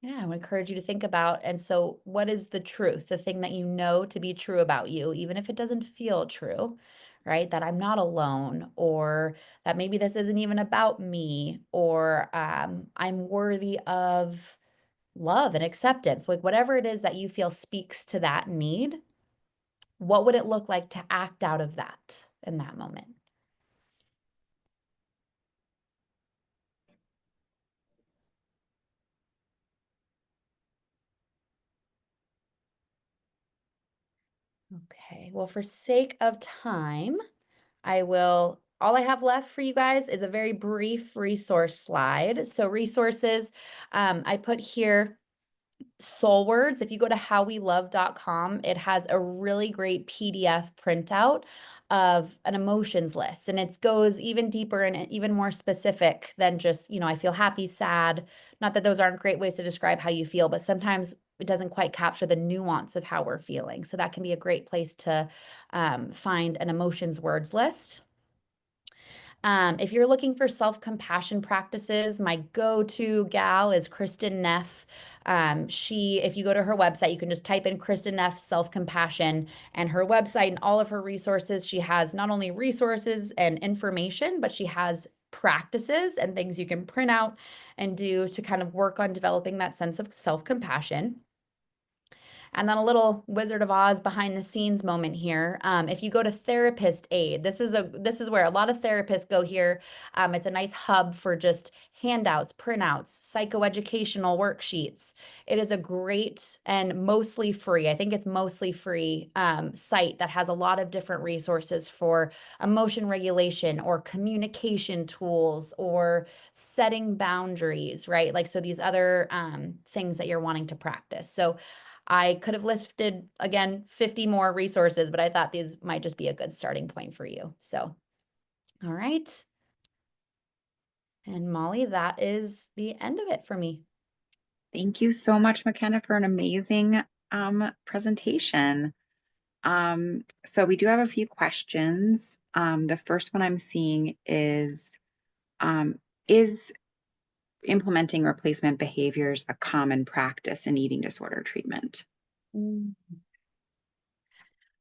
Yeah, I would encourage you to think about, and so what is the truth? The thing that you know to be true about you, even if it doesn't feel true, right? That I'm not alone, or that maybe this isn't even about me, or I'm worthy of love and acceptance, like whatever it is that you feel speaks to that need, what would it look like to act out of that in that moment? Okay, well, for sake of time, all I have left for you guys is a very brief resource slide. So resources, I put here soul words. If you go to howwelove.com, it has a really great PDF printout of an emotions list. And it goes even deeper and even more specific than just, I feel happy, sad. Not that those aren't great ways to describe how you feel, but sometimes it doesn't quite capture the nuance of how we're feeling. So that can be a great place to find an emotions words list. If you're looking for self-compassion practices, my go-to gal is Kristen Neff. If you go to her website, you can just type in Kristen Neff self-compassion, and her website and all of her resources. She has not only resources and information, but she has practices and things you can print out and do to kind of work on developing that sense of self-compassion. And then a little Wizard of Oz behind the scenes moment here. If you go to Therapist Aid, this is where a lot of therapists go here. It's a nice hub for just handouts, printouts, psychoeducational worksheets. It is a great and mostly free, I think it's mostly free site that has a lot of different resources for emotion regulation or communication tools or setting boundaries, right? Like, so these other things that you're wanting to practice. So I could have listed, again, 50 more resources, but I thought these might just be a good starting point for you. So, all right. And Molly, that is the end of it for me. Thank you so much, McKenna, for an amazing presentation. So we do have a few questions. The first one I'm seeing is implementing replacement behaviors a common practice in eating disorder treatment? Mm.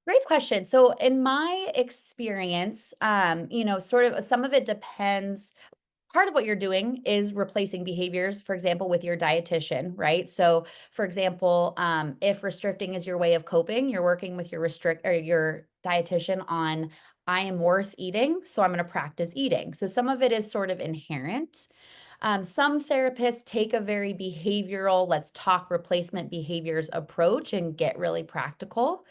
Great question. So in my experience, sort of some of it depends. Part of what you're doing is replacing behaviors, for example, with your dietitian, right? So, for example, if restricting is your way of coping, you're working with your dietitian on I am worth eating, so I'm going to practice eating. So some of it is sort of inherent. Some therapists take a very behavioral, let's talk replacement behaviors approach and get really practical.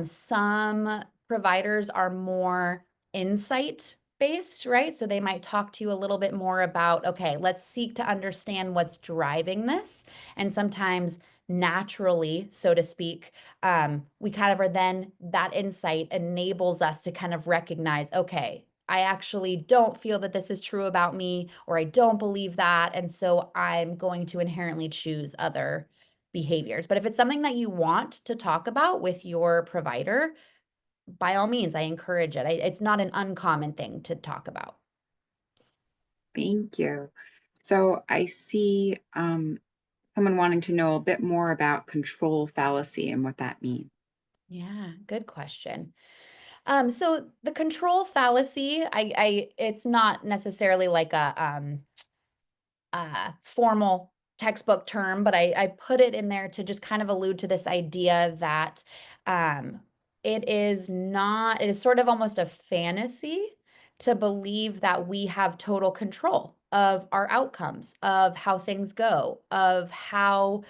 Some providers are more insight based, right? So they might talk to you a little bit more about, okay, let's seek to understand what's driving this. And sometimes naturally, so to speak, we kind of are then that insight enables us to kind of recognize, okay, I actually don't feel that this is true about me, or I don't believe that. And so I'm going to inherently choose other behaviors. But if it's something that you want to talk about with your provider, by all means, I encourage it. It's not an uncommon thing to talk about. Thank you. So I see someone wanting to know a bit more about control fallacy and what that means. Yeah, good question. So the control fallacy, it's not necessarily like a formal textbook term, but I put it in there to just kind of allude to this idea that um, it is sort of almost a fantasy to believe that we have total control of our outcomes, of how things go, of how,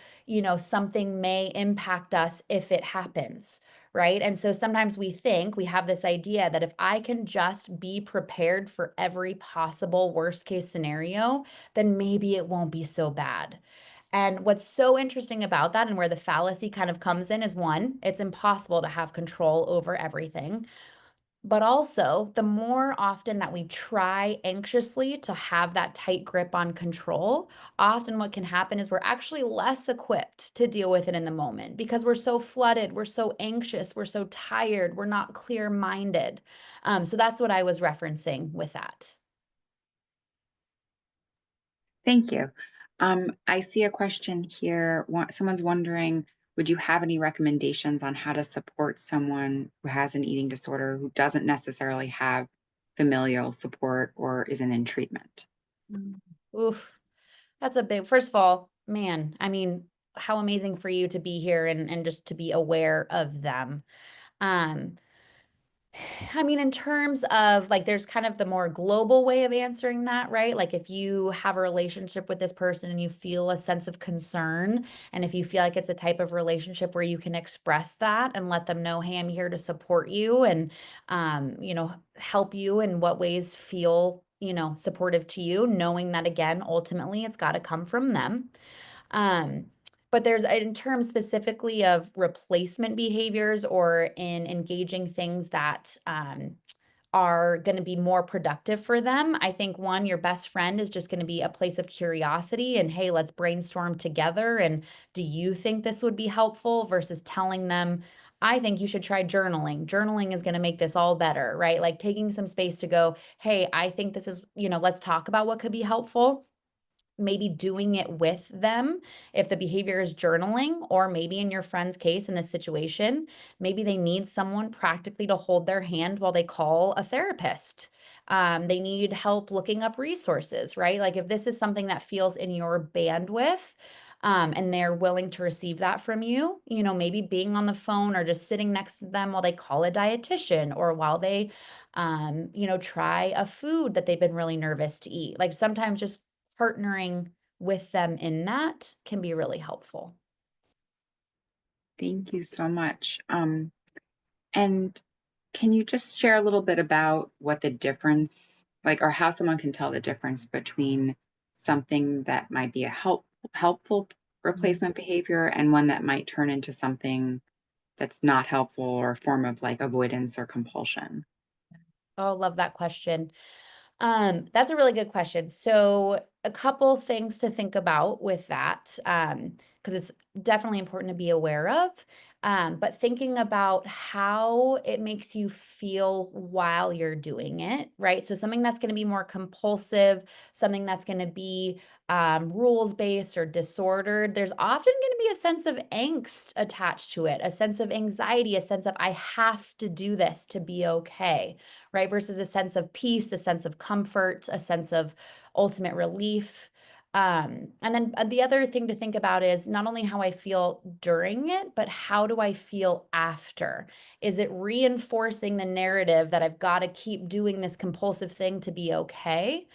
something may impact us if it happens, right? And so sometimes we have this idea that if I can just be prepared for every possible worst case scenario, then maybe it won't be so bad. And what's so interesting about that and where the fallacy kind of comes in is one, it's impossible to have control over everything. But also, the more often that we try anxiously to have that tight grip on control, often what can happen is we're actually less equipped to deal with it in the moment because we're so flooded, we're so anxious, we're so tired, we're not clear minded. So that's what I was referencing with that. Thank you. I see a question here. Someone's wondering, would you have any recommendations on how to support someone who has an eating disorder who doesn't necessarily have familial support or isn't in treatment? Mm. Oof. That's a big, first of all, Man, I mean, how amazing for you to be here and just to be aware of them. Um, I mean, in terms of like, there's kind of the more global way of answering that, right? Like, if you have a relationship with this person and you feel a sense of concern, and if you feel like it's the type of relationship where you can express that and let them know, hey, I'm here to support you and, help you in what ways feel, supportive to you, knowing that again, ultimately, it's got to come from them. Um, but there's in terms specifically of replacement behaviors or in engaging things that are going to be more productive for them. I think one, your best friend is just going to be a place of curiosity and, hey, let's brainstorm together. And do you think this would be helpful versus telling them, I think you should try journaling. Journaling is going to make this all better, right? Like taking some space to go, hey, I think this is, let's talk about what could be helpful, maybe doing it with them if the behavior is journaling, or maybe in your friend's case in this situation, maybe they need someone practically to hold their hand while they call a therapist. They need help looking up resources, right? Like if this is something that feels in your bandwidth, and they're willing to receive that from you, maybe being on the phone or just sitting next to them while they call a dietitian or while they, try a food that they've been really nervous to eat. Like sometimes just partnering with them in that can be really helpful. Thank you so much. And can you just share a little bit about what the difference, like, or how someone can tell the difference between something that might be a helpful Mhm. replacement behavior and one that might turn into something that's not helpful or a form of like avoidance or compulsion? Oh, love that question. That's a really good question. So, a couple things to think about with that, because it's definitely important to be aware of. But thinking about how it makes you feel while you're doing it, right? So, something that's going to be more compulsive, something that's going to be rules based or disordered, there's often going to be a sense of angst attached to it, a sense of anxiety, a sense of, I have to do this to be okay, right? Versus a sense of peace, a sense of comfort, a sense of ultimate relief. And then the other thing to think about is not only how I feel during it, but how do I feel after? Is it reinforcing the narrative that I've got to keep doing this compulsive thing to be okay?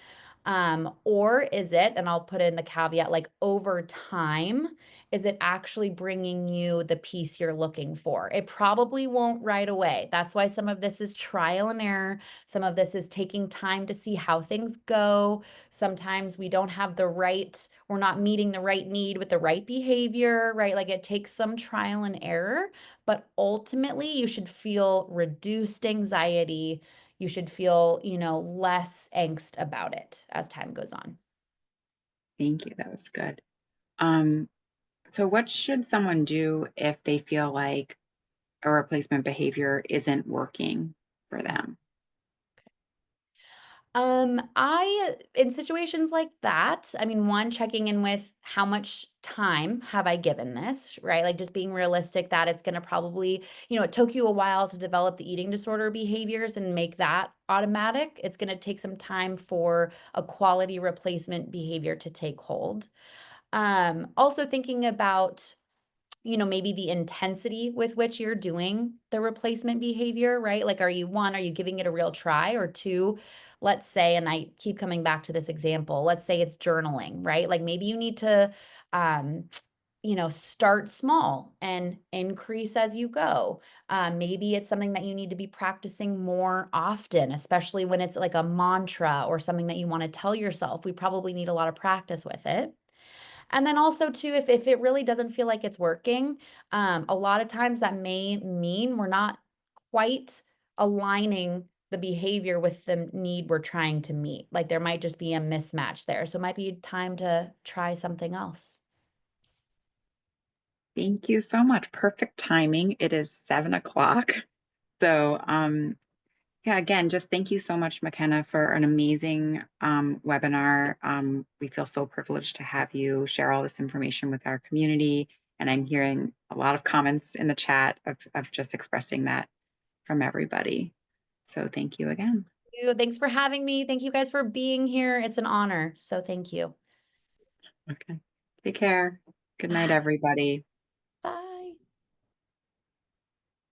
Or is it, and I'll put in the caveat, like over time, is it actually bringing you the peace you're looking for? It probably won't right away. That's why some of this is trial and error. Some of this is taking time to see how things go. Sometimes we don't have the right, we're not meeting the right need with the right behavior, right? Like it takes some trial and error, but ultimately you should feel reduced anxiety. You should feel, less angst about it as time goes on. Thank you. That was good. Um, so what should someone do if they feel like a replacement behavior isn't working for them? I in situations like that, I mean, one, checking in with how much time have I given this, right? Like just being realistic that it's going to probably, it took you a while to develop the eating disorder behaviors and make that automatic. It's going to take some time for a quality replacement behavior to take hold. Also thinking about, maybe the intensity with which you're doing the replacement behavior, right? Like, are you giving it a real try? Or two, let's say, and I keep coming back to this example, let's say it's journaling, right? Like maybe you need to, um, start small and increase as you go. Maybe it's something that you need to be practicing more often, especially when it's like a mantra or something that you want to tell yourself. We probably need a lot of practice with it. And then also too, if it really doesn't feel like it's working, a lot of times that may mean we're not quite aligning the behavior with the need we're trying to meet. Like there might just be a mismatch there. So it might be time to try something else. Thank you so much. Perfect timing. It is 7 o'clock. So, yeah, again, just thank you so much, McKenna, for an amazing webinar. We feel so privileged to have you share all this information with our community. And I'm hearing a lot of comments in the chat of just expressing that from everybody. So thank you again. Thanks for having me. Thank you guys for being here. It's an honor. So thank you. Okay. Take care. Good night, Bye. everybody.